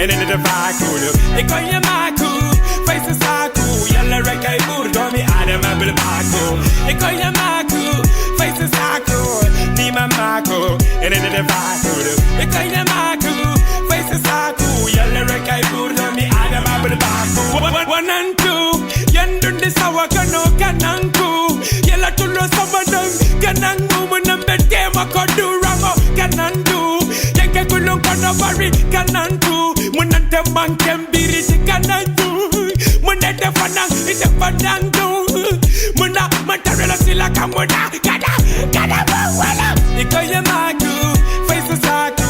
and in the vacuum. Ikoya maku, faces saku, yalla rekai burdomi adam abel baku. Ikoya maku, faces saku, nima maku, and in the vacuum. Ikoya maku, faces saku, yalla rekai burdomi adam abel baku. One and two, yandun de sawa kano kananku, yalla tulo sabadang kanangu munambete makodu rango kanandu. Yenge kulung kono bari kanandu. Munante mankem biri kanandu. Munante fanang ite fanandu. Muna mantarela sila kamuna. Kada wala. Ikoya maku, face saku,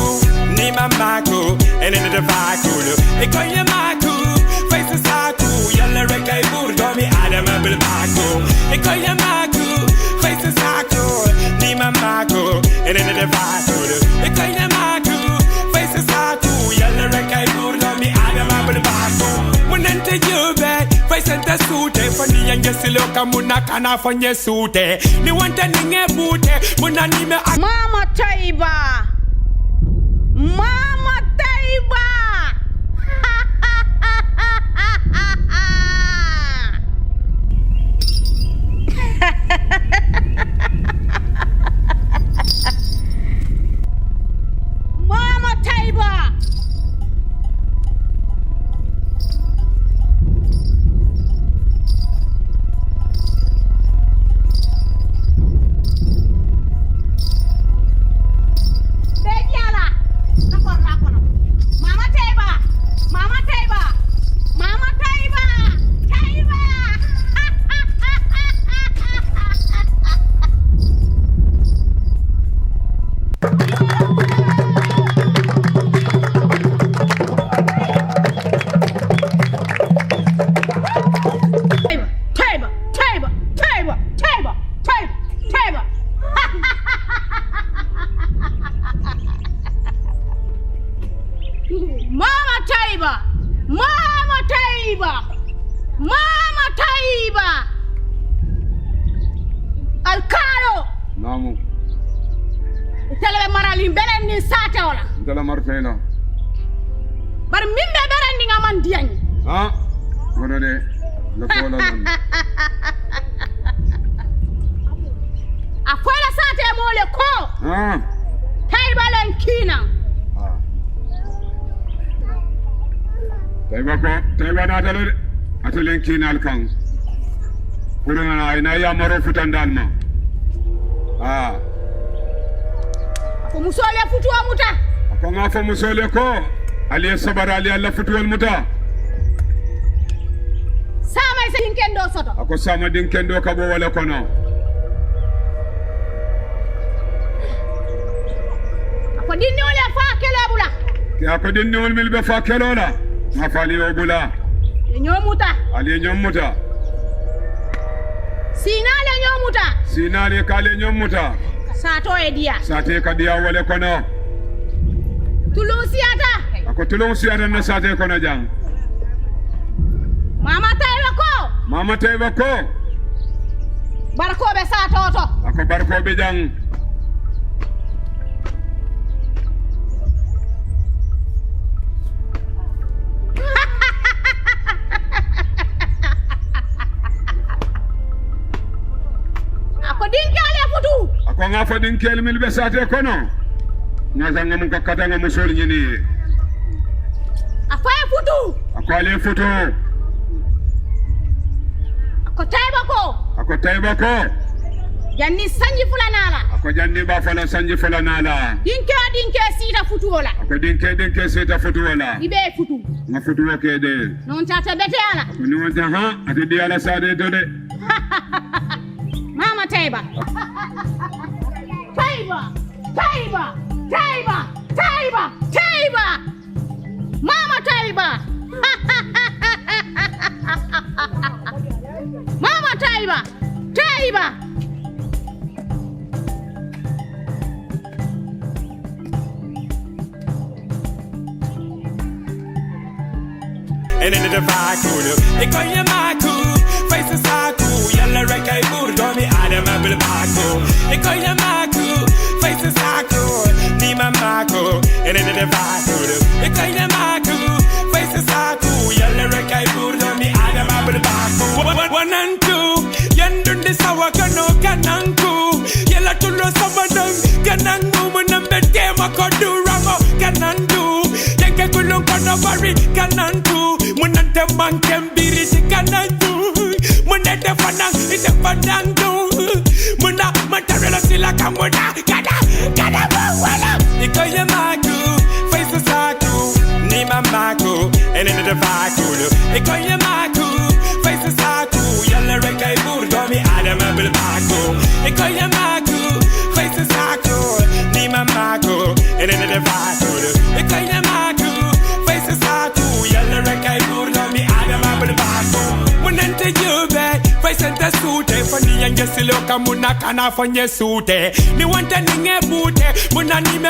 nima maku, and in the vacuum. Ikoya maku, face saku, yalla rekai burdomi adam abel baku. Ikoya maku, face saku, nima maku, and in the vacuum. Ikoya maku, face saku, yalla rekai burdomi adam abel baku. Munante jube, face enta sute, fani yenge siloka muna kana fanye sute. Ni wanta ninge bute, muna nime. Mama Taiba! Mama Taiba! Mama Taiba! Mama Taiba! Mama Taiba! Mama Taiba! Taiba! Taiba! Taiba! Taiba! Taiba! Taiba! Taiba! Mama Taiba! Mama Taiba! Mama Taiba! Alcalo! Namu. Italabe maralim belen ni sate wala. Ntala marfena. Bar mimbe beren ni ngaman diañ. Ah. Wono de. La kola non. Afola sate mole ko. Ah. Taiba len kina. Ah. Taiba na talo atolen kinal kan. Kuruna na ina ya maro futandal ma. Ah. Ko musole futu amuta. Ko ngafo musole ko. Ali sabara ali alla futuwal muta. Sama se dinkendo soto. Ako sama dinkendo kabo wala kono. Ko dinni wala fa kele bula. Ya ko dinni wol milbe fa kelola. Ma fali obula. Nyomuta. Ali nyomuta. Sinale nyomuta. Sinale kale nyomuta. Sato edia. Sate kadia wala kono. Tulusiata. Ako tulungsiata na sate kono jang. Mama Taiba ko. Mama Taiba ko. Barko be sato to. Ako barko be jang. Ako dinkale futu. Ako ngafa dinkel milbe sate kono. Ngazanga mun kakata musol nyini. Afaye futu. Ako ale futu. Ako Taiba ko. Ako Taiba ko. Janni sanji fulanala. Ako janni ba fala sanji fulanala. Dinke sita futu wala. Ako dinke sita futu wala. Ibe futu. Nga futu wa kede. Non tata bete ala. Ako ni wanta ha ati di ala sade to de. Mama Taiba. Taiba. Taiba. Taiba. Taiba. Taiba. Mama Taiba. Mama Taiba. Taiba. And in the vacuum, ikoya maku, face saku, yalla rekai burdomi adam abel baku. Ikoya maku, face saku, nima maku, and in the vacuum, ikoya maku, kanantu munante mankem biri kanantu munate fanang ite fanantu muna matarela sila kamuna kada wala ikoye maku face saku ni mamaku enene de fakulu ikoye maku face saku yalla rekai burdo mi adama bil maku ikoye maku face saku ni mamaku enene de fakulu ikoye maku face saku yalla rekai burdo mi adama bil maku munante jube face anta sute fani yanje siloka muna kana fanye sute ni wanta ninge bute muna nime